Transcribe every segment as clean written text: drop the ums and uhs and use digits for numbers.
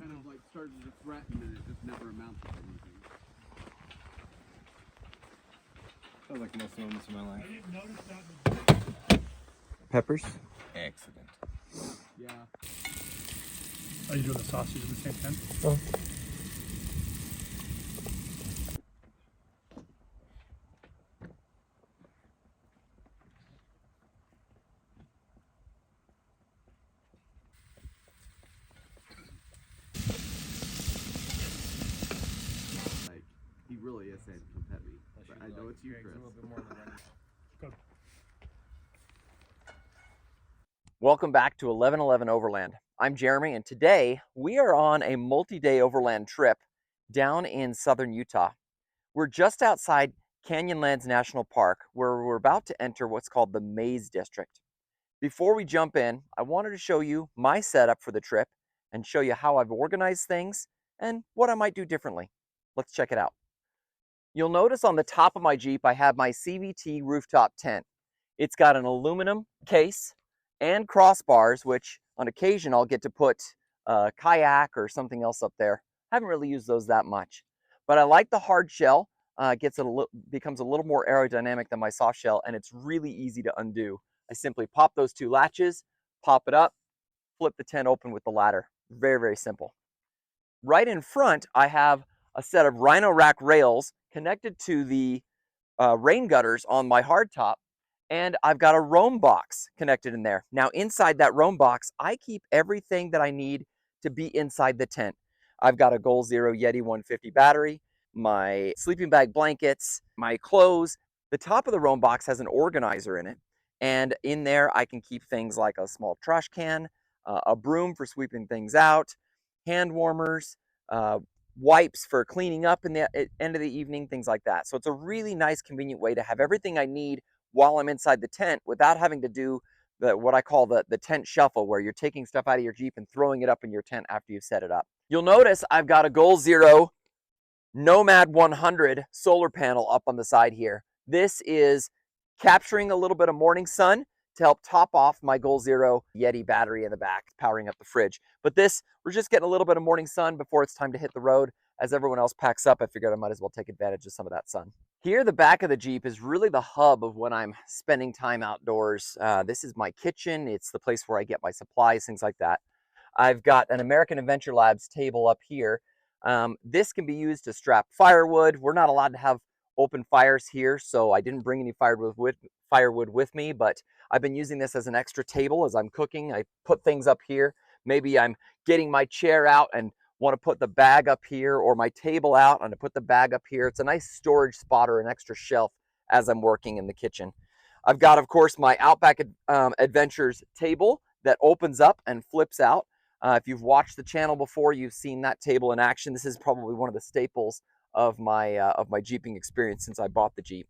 kind of like started to threaten and it just never amounted to anything. Sounds like most moments of my life. I didn't notice that. Peppers? Excellent. Yeah. Are you doing the sausage at the same time? Oh. Like, he really is saying come pet me. But I know it's you, Chris. Go. Welcome back to 1111 Overland. I'm Jeremy, and today we are on a multi-day overland trip down in southern Utah. We're just outside Canyonlands National Park, where we're about to enter what's called the Maze District. Before we jump in, I wanted to show you my setup for the trip and show you how I've organized things and what I might do differently. Let's check it out. You'll notice on the top of my Jeep, I have my CVT rooftop tent. It's got an aluminum case and crossbars, which on occasion I'll get to put a kayak or something else up there. I haven't really used those that much, but I like the hard shell. Becomes a little more aerodynamic than my soft shell, and it's really easy to undo. I simply pop those two latches, pop it up, flip the tent open with the ladder. Very, very simple. Right in front, I have a set of Rhino Rack rails connected to the rain gutters on my hardtop, and I've got a roam box connected in there. Now inside that roam box, I keep everything that I need to be inside the tent. I've got a Goal Zero Yeti 150 battery, my sleeping bag blankets, my clothes. The top of the roam box has an organizer in it, and in there I can keep things like a small trash can, a broom for sweeping things out, hand warmers, wipes for cleaning up in the end of the evening, things like that. So it's a really nice, convenient way to have everything I need while I'm inside the tent without having to do what I call the tent shuffle, where you're taking stuff out of your Jeep and throwing it up in your tent after you've set it up. You'll notice I've got a Goal Zero Nomad 100 solar panel up on the side here. This is capturing a little bit of morning sun to help top off my Goal Zero Yeti battery in the back, powering up the fridge. But this, we're just getting a little bit of morning sun before it's time to hit the road. As everyone else packs up, I figured I might as well take advantage of some of that sun. Here, the back of the Jeep is really the hub of when I'm spending time outdoors. This is my kitchen. It's the place where I get my supplies, things like that. I've got an American Adventure Labs table up here. This can be used to strap firewood. We're not allowed to have open fires here, so I didn't bring any firewood with me, but I've been using this as an extra table as I'm cooking. I put things up here. Maybe I'm getting my chair out and want to put the bag up here, or my table out and to put the bag up here. It's a nice storage spot or an extra shelf as I'm working in the kitchen. I've got, of course, my Outback Adventures table that opens up and flips out. If you've watched the channel before, you've seen that table in action. This is probably one of the staples of my Jeeping experience since I bought the Jeep.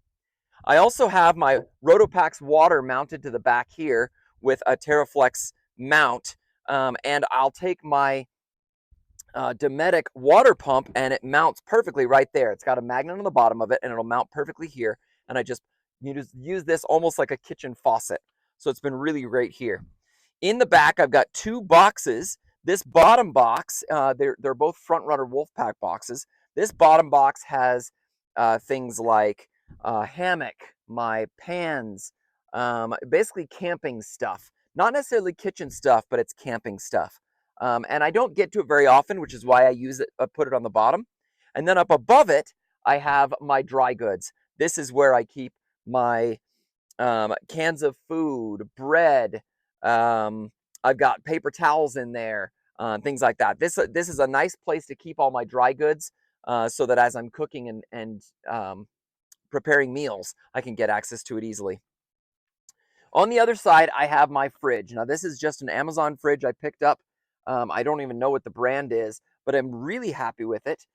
I also have my Rotopax water mounted to the back here with a TerraFlex mount, and I'll take my Dometic water pump and it mounts perfectly right there. It's got a magnet on the bottom of it and it'll mount perfectly here, and I just use this almost like a kitchen faucet. So it's been really great here. In the back, I've got two boxes. This bottom box, they're both Front Runner Wolfpack boxes. This bottom box has things like hammock, my pans, basically camping stuff. Not necessarily kitchen stuff, but it's camping stuff. And I don't get to it very often, which is why I use it, put it on the bottom. And then up above it, I have my dry goods. This is where I keep my cans of food, bread. I've got paper towels in there, things like that. This is a nice place to keep all my dry goods, so that as I'm cooking and preparing meals, I can get access to it easily. On the other side, I have my fridge. Now, this is just an Amazon fridge I picked up. I don't even know what the brand is, but I'm really happy with it.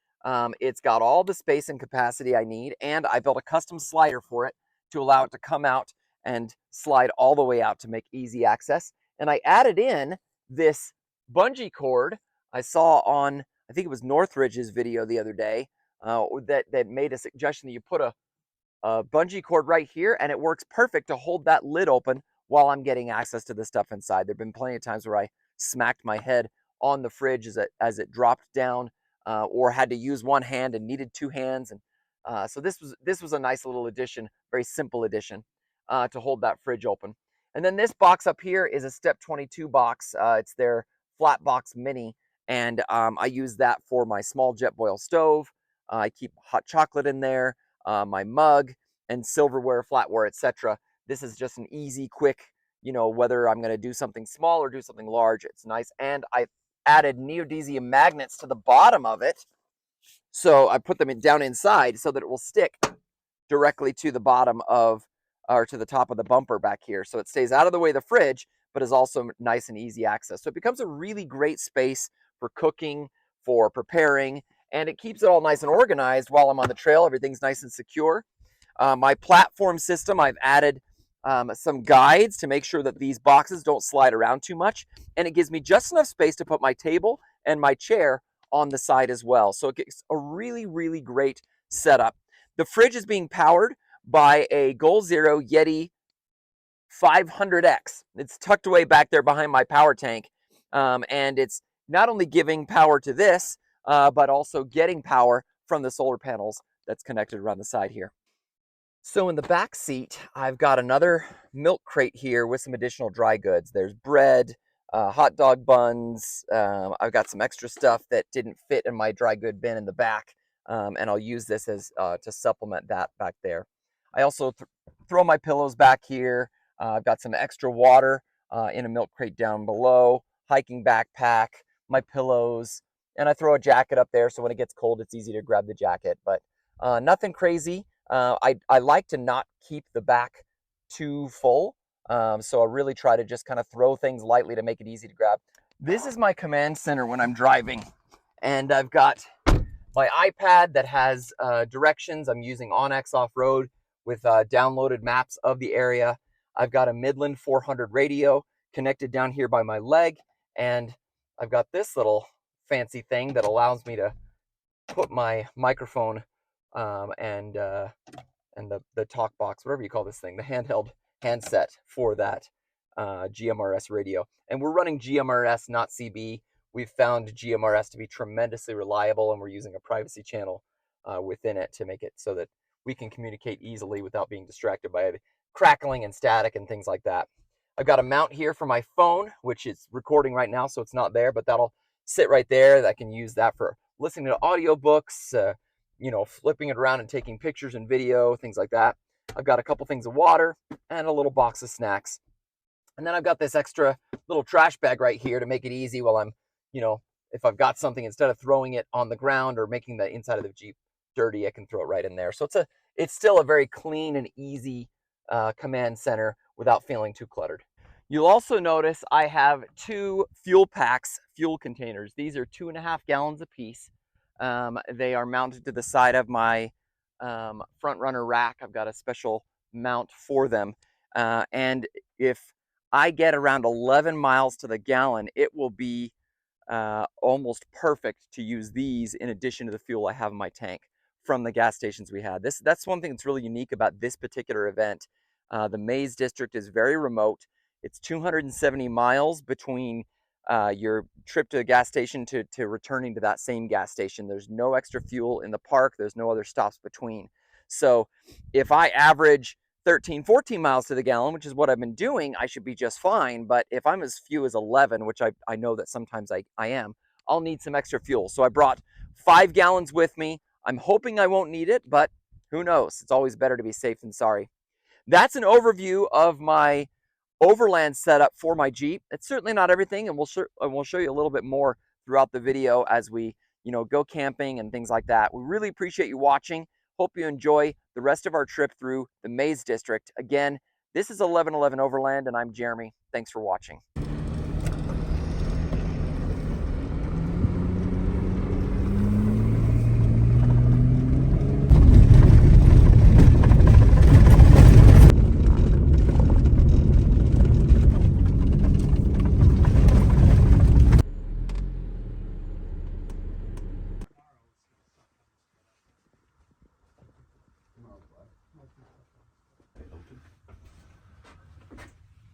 It's got all the space and capacity I need, and I built a custom slider for it to allow it to come out and slide all the way out to make easy access. And I added in this bungee cord I saw on, I think it was Northridge's video the other day, that made a suggestion that you put a bungee cord right here, and it works perfect to hold that lid open while I'm getting access to the stuff inside. There have been plenty of times where I smacked my head on the fridge as it dropped down, or had to use one hand and needed two hands. And so this was a nice little addition, very simple addition to hold that fridge open. And then this box up here is a Step 22 box. It's their flat box mini, and I use that for my small jet boil stove. I keep hot chocolate in there, my mug, and silverware, flatware, etc. This is just an easy, quick, whether I'm going to do something small or do something large, it's nice. And I added neodymium magnets to the bottom of it. So I put them down inside so that it will stick directly to the bottom of, or to the top of the bumper back here. So it stays out of the way of the fridge, but is also nice and easy access. So it becomes a really great space for cooking, for preparing, and it keeps it all nice and organized while I'm on the trail. Everything's nice and secure. My platform system, I've added some guides to make sure that these boxes don't slide around too much, and it gives me just enough space to put my table and my chair on the side as well. So it gets a really, really great setup. The fridge is being powered by a Goal Zero Yeti 500X. It's tucked away back there behind my power tank, and it's not only giving power to this, but also getting power from the solar panels that's connected around the side here. So in the back seat, I've got another milk crate here with some additional dry goods. There's bread, hot dog buns. I've got some extra stuff that didn't fit in my dry good bin in the back, and I'll use this as to supplement that back there. I also throw my pillows back here. I've got some extra water in a milk crate down below, hiking backpack, my pillows, and I throw a jacket up there so when it gets cold, it's easy to grab the jacket, but nothing crazy. I like to not keep the back too full, so I really try to just kind of throw things lightly to make it easy to grab. This is my command center when I'm driving, and I've got my iPad that has directions. I'm using OnX Off-Road with downloaded maps of the area. I've got a Midland 400 radio connected down here by my leg, and I've got this little fancy thing that allows me to put my microphone and the talk box, whatever you call this thing, the handheld handset for that GMRS radio. And we're running GMRS, not CB. We've found GMRS to be tremendously reliable, and we're using a privacy channel within it to make it so that we can communicate easily without being distracted by crackling and static and things like that. I've got a mount here for my phone, which is recording right now, so it's not there, but that'll sit right there. I can use that for listening to audiobooks, flipping it around and taking pictures and video, things like that. I've got a couple things of water and a little box of snacks. And then I've got this extra little trash bag right here to make it easy while I'm, if I've got something, instead of throwing it on the ground or making the inside of the Jeep dirty, I can throw it right in there. So it's still a very clean and easy command center without feeling too cluttered. You'll also notice I have two fuel packs, fuel containers. These are 2.5 gallons apiece. They are mounted to the side of my front runner rack. I've got a special mount for them. And if I get around 11 miles to the gallon, it will be almost perfect to use these in addition to the fuel I have in my tank from the gas stations we had. That's one thing that's really unique about this particular event. The Maze District is very remote. It's 270 miles between your trip to a gas station to returning to that same gas station. There's no extra fuel in the park. There's no other stops between. So if I average 13, 14 miles to the gallon, which is what I've been doing, I should be just fine. But if I'm as few as 11, which I know that sometimes I am, I'll need some extra fuel. So I brought 5 gallons with me. I'm hoping I won't need it, but who knows? It's always better to be safe than sorry. That's an overview of my overland setup for my Jeep. It's certainly not everything, and we'll show you a little bit more throughout the video as we go camping and things like that. We really appreciate you watching. Hope you enjoy the rest of our trip through the Maze District. Again, this is 1111 Overland, and I'm Jeremy. Thanks for watching.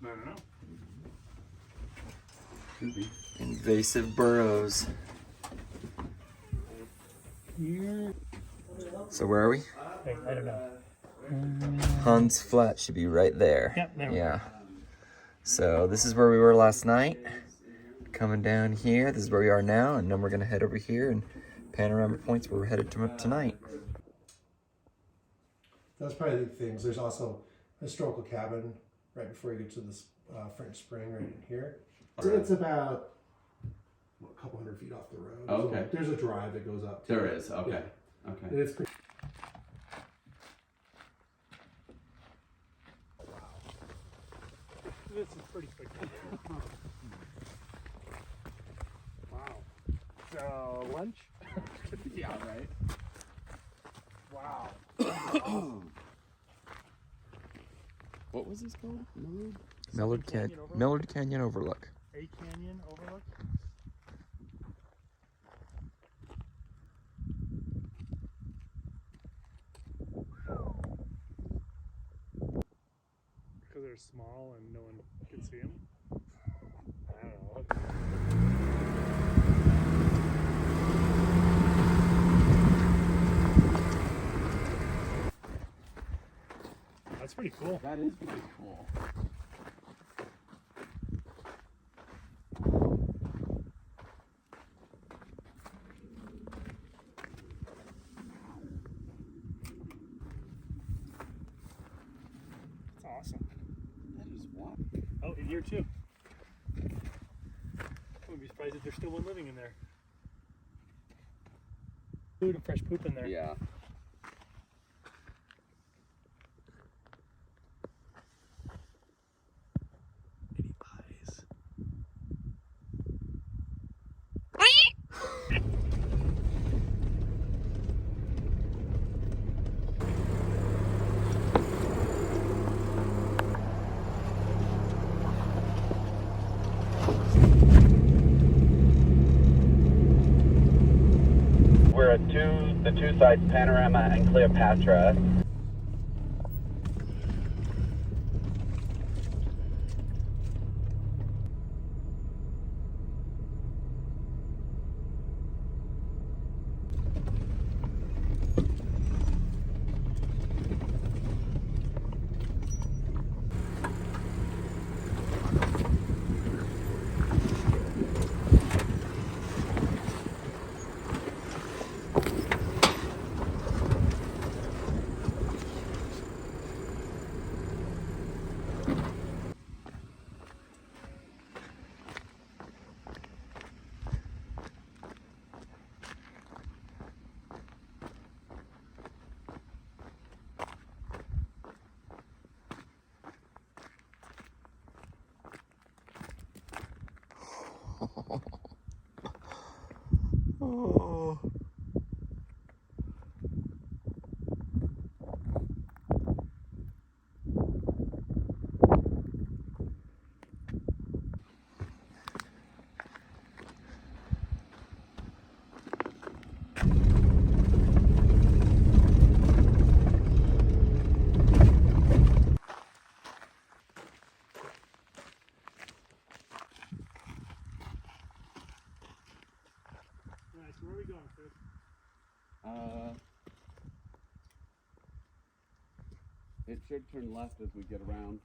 No. Should be. Invasive burrows. So where are we? Hey, I don't know. Hans Flat should be right there. Yep, there we Yeah. So this is where we were last night. Coming down here, this is where we are now, and then we're gonna head over here and panorama points where we're headed to tonight. That's probably the things. There's also a historical cabin right before you get to this French Spring right in here. So it's about a couple hundred feet off the road. Okay. There's a drive that goes up. There is. Okay. Okay. And it's pretty. This is pretty quick. Wow. So, lunch? Yeah. Right. Wow. What was this called? Moab? Millard Canyon Overlook. A Canyon Overlook? Because they're small and no one can see them? I don't know. That's pretty cool. That is pretty cool. That's awesome. That is what? Oh, in here too. I wouldn't be surprised if there's still one living in there. Food and fresh poop in there. Yeah. We're at the two sites, Panorama and Cleopatra. Oh. Nice. Where are we going, Chris? It should turn left as we get around.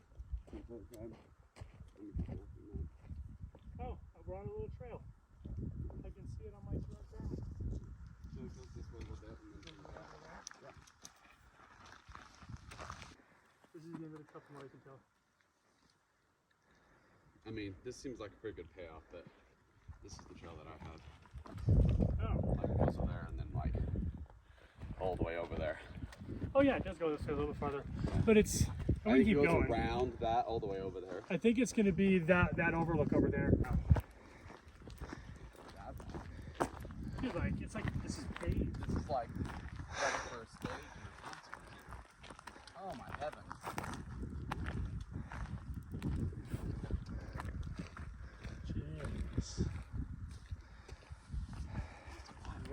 Oh, we're on a little trail. I can see it on my front camera. So it goes this way a little bit and then turn back. Yeah. This is the end of the cup from what I can tell. I mean, this seems like a pretty good payoff, but this is the trail that I have. Oh. Like it goes over there and then like all the way over there. Oh yeah, it does go this way a little bit farther. But it's, I we think keep it goes going. around that all the way over there. I think it's going to be that overlook over there. Feels like, it's like this is paved. This is like ready for a stage or something. Oh my heavens. Jeez.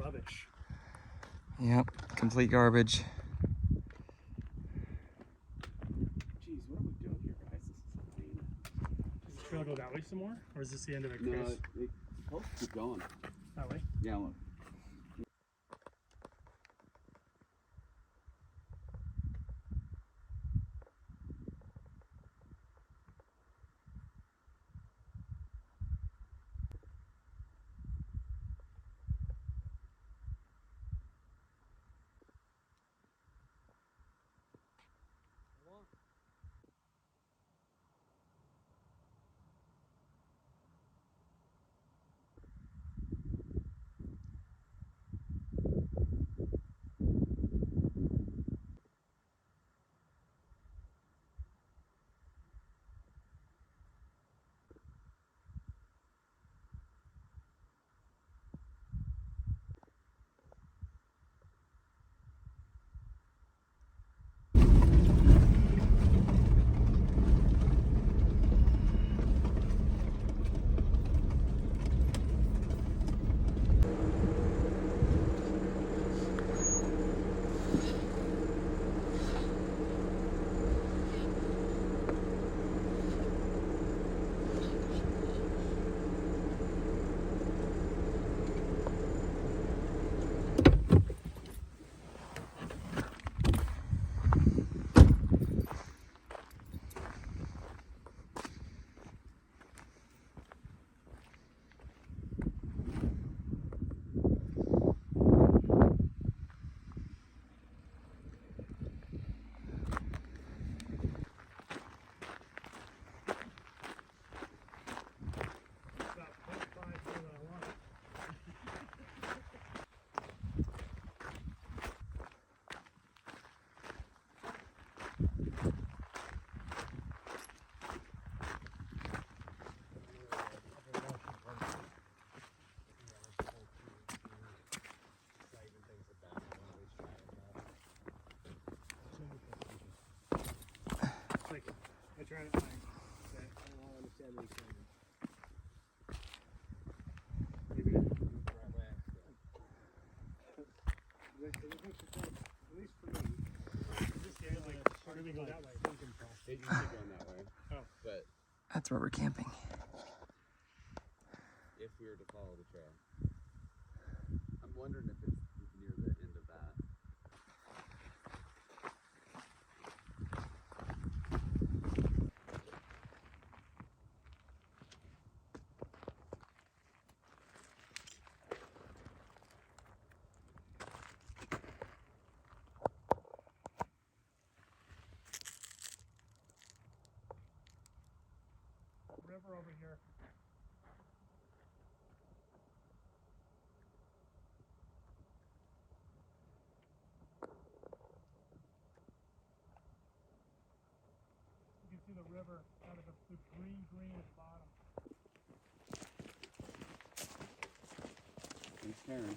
Rubbish. Yep, complete garbage. Jeez, what are we doing here, guys? This is lame. Does the trail go that way some more? Or is this the end of it, No, Chris? it Let's keep going. That way. Yeah. Look. I try to find that I don't understand what he's saying. Maybe I didn't do it the right way. At least for me. Just scared, like, why do we go that way? It used to go that way. Oh. But That's where we're camping. if we were to follow the trail, I'm wondering if it's near the end of that. River over here. You can see the river out of the green at the bottom. Thanks, Karen.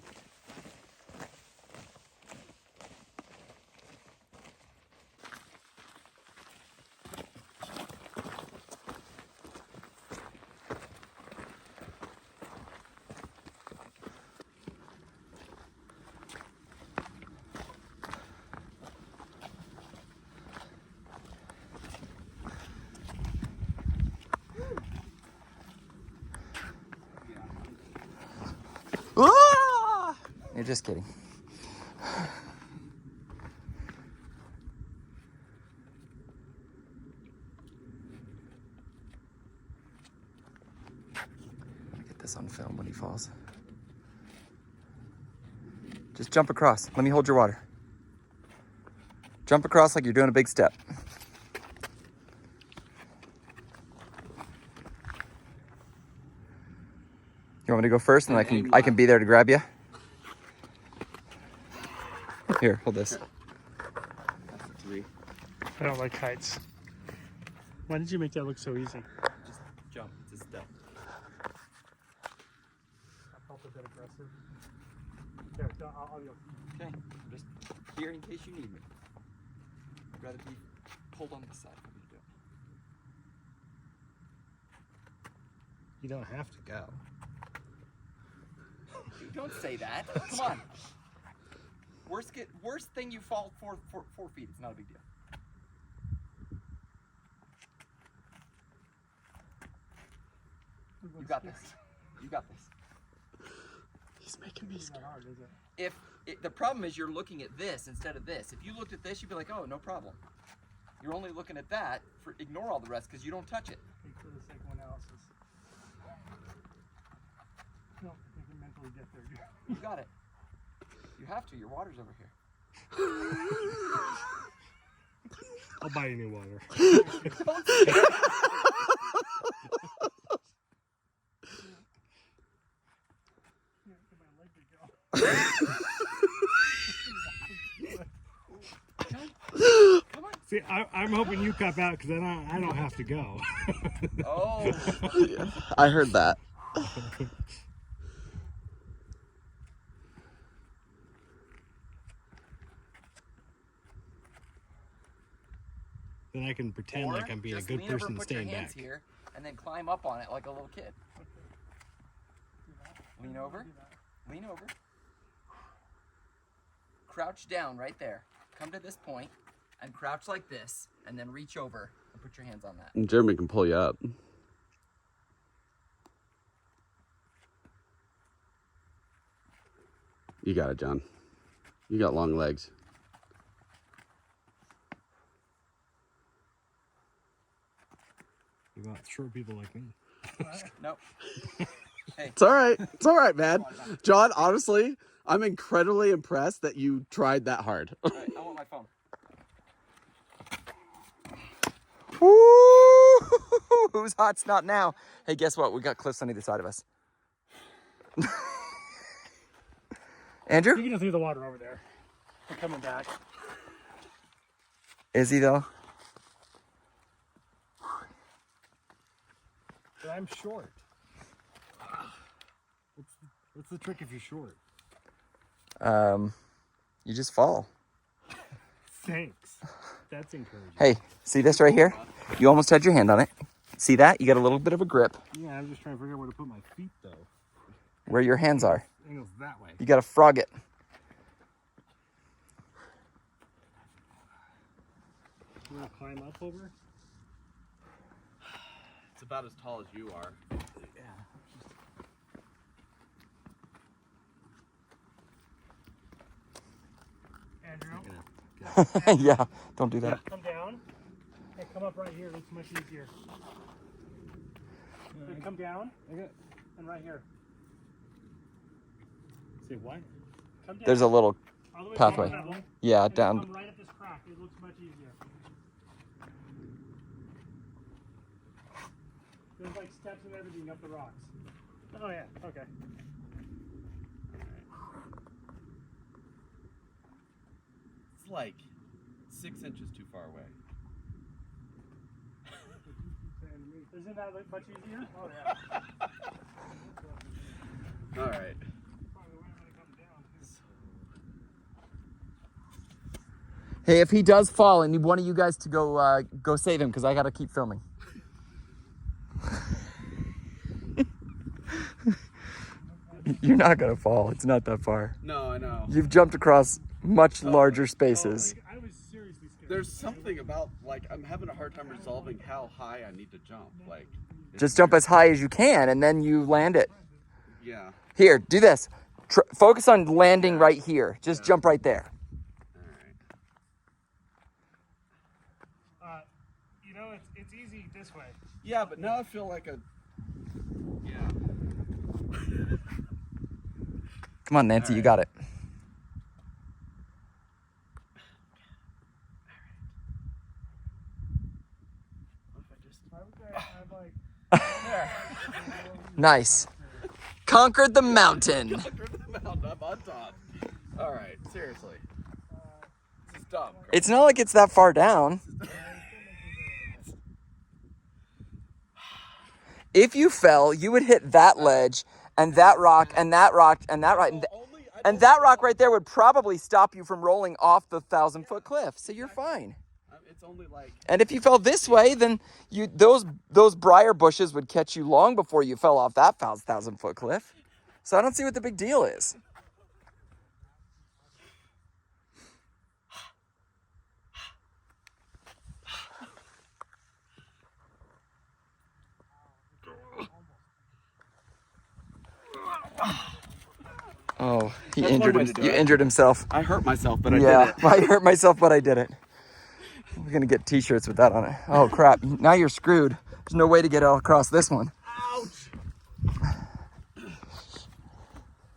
Ah! You're just kidding. Get this on film when he falls. Just jump across. Let me hold your water. Jump across like you're doing a big step. You want me to go first, and I can be there to grab you? Here, hold this. That's a 3. I don't like heights. Why did you make that look so easy? Just jump. It's a step. I felt a bit aggressive. There, I'll go. Okay, I'm just here in case you need me. I'd rather be pulled on this side for me to do it. You don't have to go. Don't say that. Come on. Worst thing you fall 4 feet. It's not a big deal. You got this. You got this. He's making me It's not hard, is it? The problem is you're looking at this instead of this. If you looked at this, you'd be like, oh, no problem. You're only looking at that. Ignore all the rest because you don't touch it. For the sake of analysis. No, you can mentally get there. You got it. You have to. Your water's over here. I'll buy you new water. See, I'm hoping you cop out because then I don't have to go. Oh. I heard that. Then I can pretend like I'm being a good person and staying back. Here, and then climb up on it like a little kid. Lean over. Lean over. Crouch down right there. Come to this point and crouch like this, and then reach over and put your hands on that. And Jeremy can pull you up. You got it, John. You got long legs. You got short people like me. Nope. Hey. It's all right. It's all right, man. John, honestly, I'm incredibly impressed that you tried that hard. All right, I want my phone. Woo! Who's hot snot now? Hey, guess what? We got cliffs on either side of us. Andrew? You can just leave the water over there. I'm coming back. Is he though? But I'm short. What's the trick if you're short? You just fall. Thanks. That's encouraging. Hey, see this right here? You almost had your hand on it. See that? You got a little bit of a grip Yeah, I'm just trying to figure out where to put my feet though. where your hands are. Angles that way. You got to frog it. You want to climb up over? It's about as tall as you are. Andrew? Yeah, don't do that. Come down. Hey, come up right here. It looks much easier. Hey, come down. And right here. Say what? Come down. There's a little All the way pathway. down that way. Yeah, And down. Come right up this crack. It looks much easier. There's like steps and everything up the rocks. Oh yeah. Okay. It's like 6 inches too far away. Isn't that like much easier? Oh yeah. All right. Hey, if he does fall, I need one of you guys to go save him because I got to keep filming. You're not gonna fall. It's not that far. No, I know. You've jumped across much larger spaces. I was seriously scared. There's something about, like, I'm having a hard time resolving how high I need to jump. Like, Just jump as high as you can, and then you land it. yeah. Here, do this. Focus on landing right here. Just jump right there. All right. You know, it's easy this way. Yeah, but now I feel like a. Yeah. Come on, Nancy, you got it. Nice. Conquered the mountain. I'm on top. All right, seriously. This is dumb. It's not like it's that far down. If you fell, you would hit that ledge and that rock and that rock and that rock. And that rock right there would probably stop you from rolling off the 1,000-foot cliff. So you're fine. It's only like. And if you fell this way, then those briar bushes would catch you long before you fell off that 1,000-foot cliff. So I don't see what the big deal is. Oh, he That's injured one way him. to do You it. injured himself. I hurt myself, but I Yeah, did it. I hurt myself, but I did it. We're gonna get t-shirts with that on it. Oh crap, now you're screwed. There's no way to get across this one. Ouch!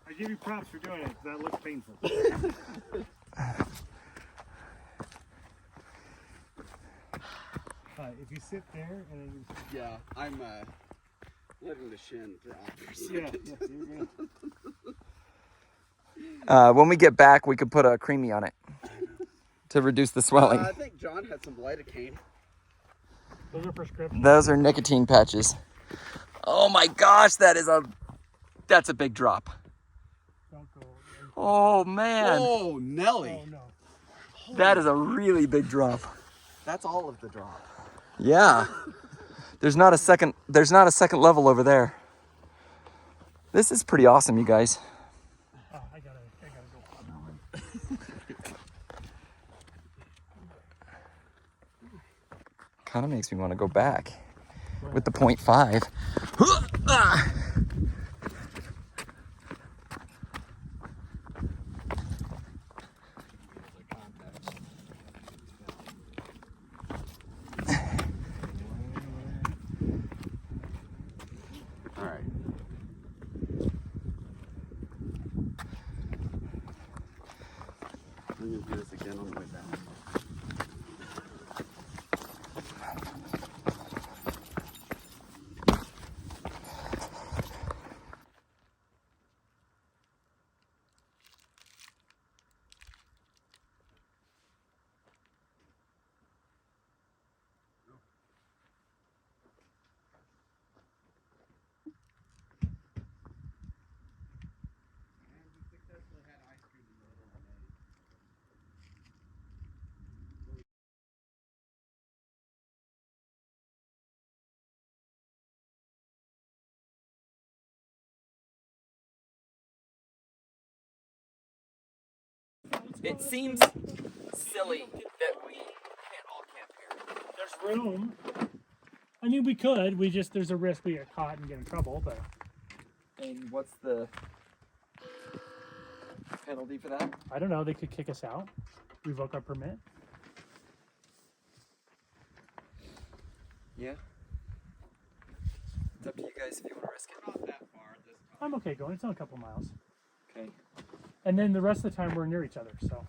I give you props for doing it, because that looks painful. If you sit there and then Yeah, I'm letting the shin drop for a second. you're gonna... When we get back, we could put a creamy on it to reduce the swelling. I think John had some lidocaine. Those are prescription. Those are nicotine patches. Oh my gosh, that's a big drop. Don't go. Oh man, Oh, Nelly. Oh no. that is a really big drop. That's all of the drop. Yeah. There's not a second level over there. This is pretty awesome, you guys. Oh, I gotta go. Kind of makes me want to go back with the 0.5. All right. I'm gonna do this again on the way back. It seems silly that we can't all camp here. There's room. I mean, we could. There's a risk we get caught and get in trouble, but. And what's the penalty for that? I don't know. They could kick us out, revoke our permit. Yeah. It's up to you guys if you want to risk it. Not that far this time. I'm okay going. It's only a couple miles. Okay. And then the rest of the time we're near each other, so.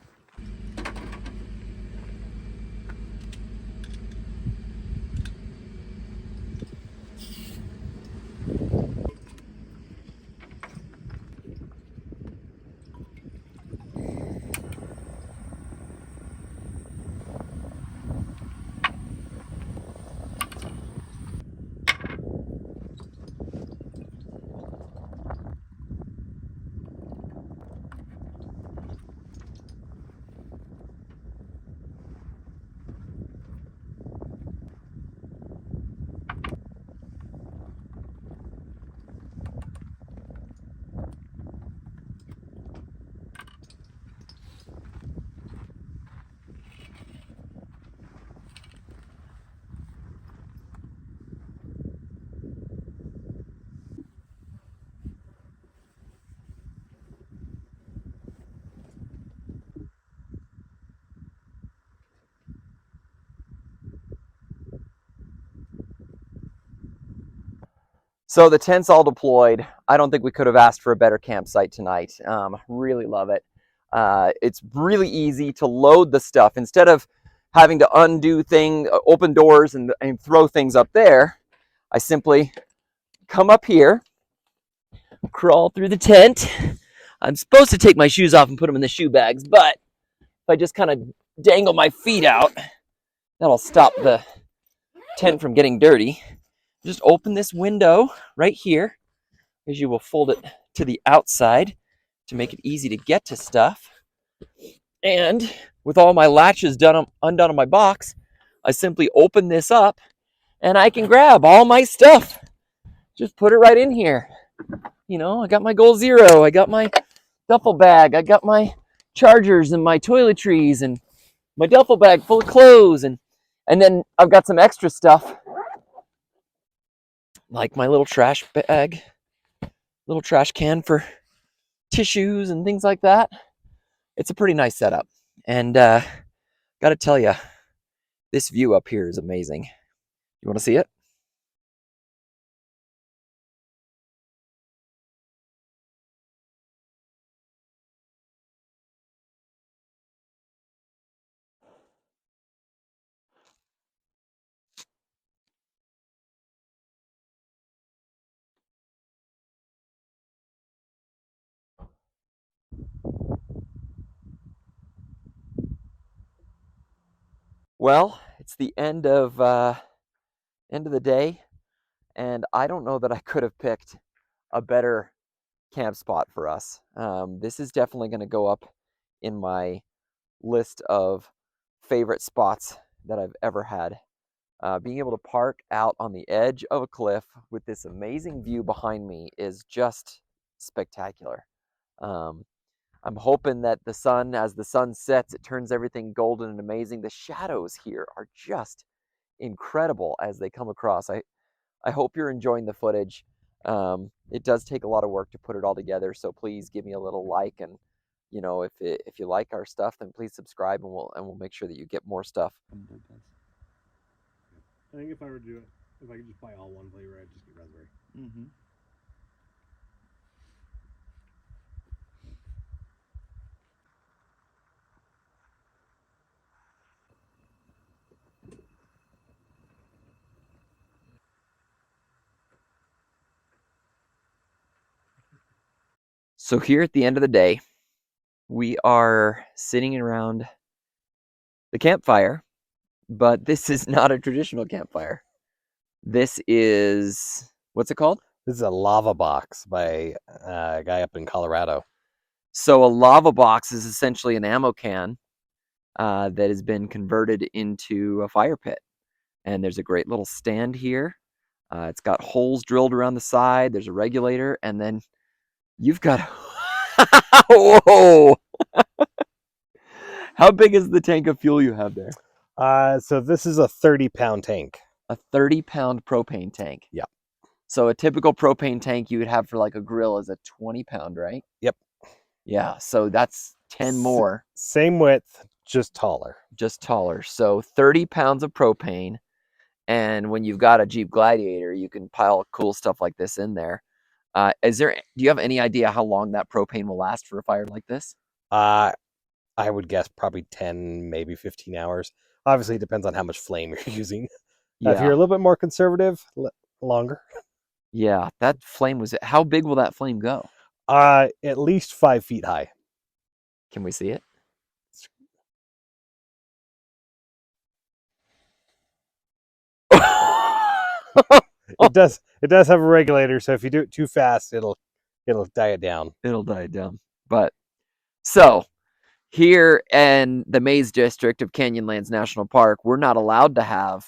So the tent's all deployed. I don't think we could have asked for a better campsite tonight. Really love it. It's really easy to load the stuff. Instead of having to open doors and throw things up there, I simply come up here, crawl through the tent. I'm supposed to take my shoes off and put them in the shoe bags, but if I just kind of dangle my feet out, that'll stop the tent from getting dirty. Just open this window right here, as you will fold it to the outside to make it easy to get to stuff. And with all my latches undone on my box, I simply open this up and I can grab all my stuff. Just put it right in here. You know, I got my Goal Zero, I got my duffel bag, I got my chargers and my toiletries and my duffel bag full of clothes, and then I've got some extra stuff like my little trash bag, little trash can for tissues and things like that. It's a pretty nice setup. And gotta tell you, this view up here is amazing. You want to see it? Well, it's the end of the day, and I don't know that I could have picked a better camp spot for us. This is definitely going to go up in my list of favorite spots that I've ever had. Being able to park out on the edge of a cliff with this amazing view behind me is just spectacular. I'm hoping that as the sun sets, it turns everything golden and amazing. The shadows here are just incredible as they come across. I hope you're enjoying the footage. It does take a lot of work to put it all together, so please give me a little like, and if you like our stuff, then please subscribe, and we'll make sure that you get more stuff. I think if I were to do it, if I could just buy all one flavor, I'd just get raspberry. Mm-hmm. So here at the end of the day, we are sitting around the campfire, but this is not a traditional campfire. This is, what's it called? This is a lava box by a guy up in Colorado. So a lava box is essentially an ammo can that has been converted into a fire pit. And there's a great little stand here. It's got holes drilled around the side. There's a regulator, and then you've got, whoa! How big is the tank of fuel you have there? So this is a 30-pound tank. A 30-pound propane tank. Yeah. So a typical propane tank you would have for like a grill is a 20-pound, right? Yep. Yeah, so that's 10 more. Same width, just taller. Just taller. So 30 pounds of propane. And when you've got a Jeep Gladiator, you can pile cool stuff like this in there. Do you have any idea how long that propane will last for a fire like this? I would guess probably 10, maybe 15 hours. Obviously, it depends on how much flame you're using. If you're a little bit more conservative, longer. Yeah, that flame how big will that flame go? At least 5 feet high. Can we see it? It does have a regulator, so if you do it too fast, it'll die it down. It'll die it down. But so here in the Maze District of Canyonlands National Park, we're not allowed to have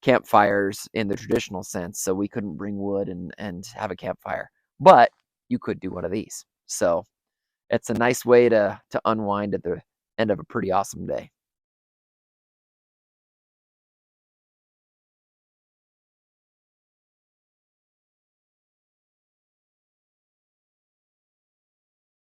campfires in the traditional sense, so we couldn't bring wood and have a campfire. But you could do one of these. So it's a nice way to unwind at the end of a pretty awesome day.